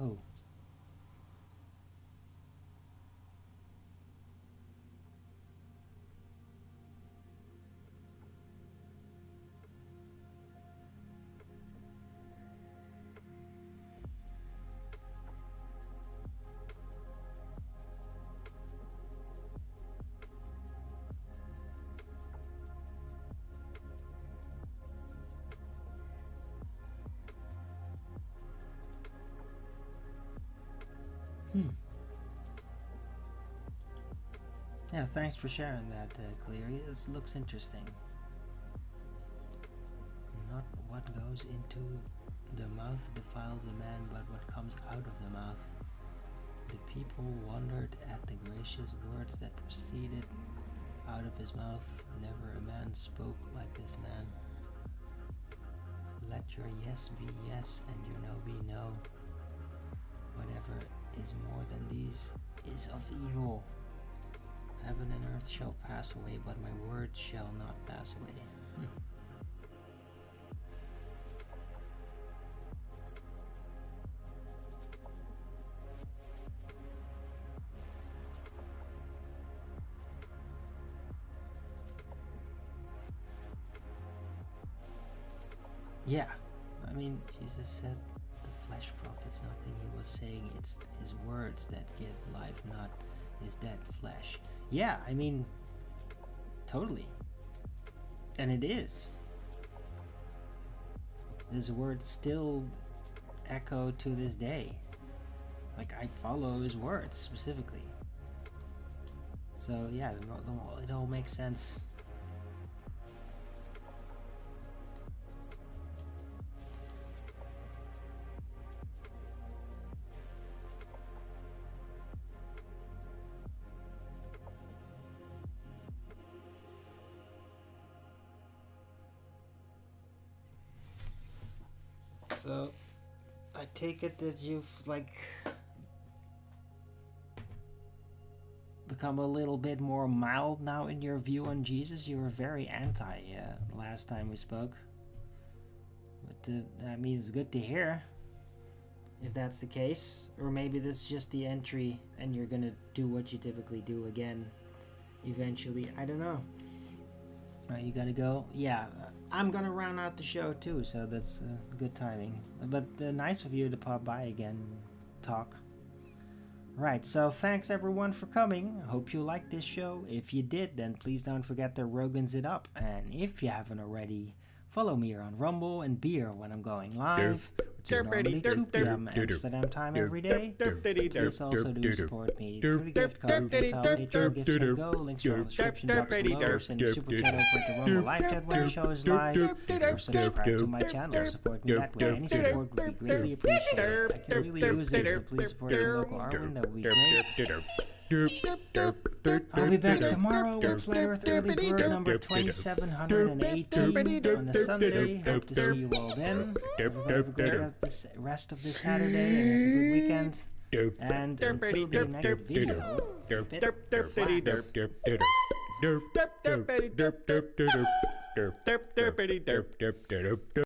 Oh. Yeah, thanks for sharing that, Cleary. This looks interesting. Not what goes into the mouth defiles a man, but what comes out of the mouth. The people wondered at the gracious words that proceeded out of his mouth. Never a man spoke like this man. Let your yes be yes and your no be no. Whatever is more than these is of evil. Heaven and earth shall pass away, but my word shall not pass away. Yeah, I mean, Jesus said the flesh profits nothing. He was saying it's his words that give life, not his dead flesh. Yeah, I mean, totally. And it is. His words still echo to this day. Like, I follow his words specifically. So, yeah, it all makes sense. So, I take it that you've, like, become a little bit more mild now in your view on Jesus. You were very anti last time we spoke. But, I mean, it's good to hear, if that's the case. Or maybe this is just the entry, and you're gonna do what you typically do again, eventually. I don't know. You gotta go? Yeah, I'm gonna round out the show too, so that's good timing. But nice of you to pop by again, talk. Right, so thanks everyone for coming. Hope you liked this show. If you did, then please don't forget to Rogan's it up. And if you haven't already, follow me here on Rumble and Beer when I'm going live, which is normally 2 p.m. Amsterdam time every day. Please also do support me through the gift card, PayPal, Patreon, Gifts and Go. Links are in the description box below. Send a super chat over to Rumble live chat when the show is live. Or subscribe to my channel. Support me that way. Any support would be greatly appreciated. I could really use it, so please support your local Arwen. That would be great. I'll be back tomorrow with Flat Earth Early Bird number 2718 on a Sunday. Hope to see you all then. Everybody have a great rest of this Saturday and have a good weekend. And until the next video,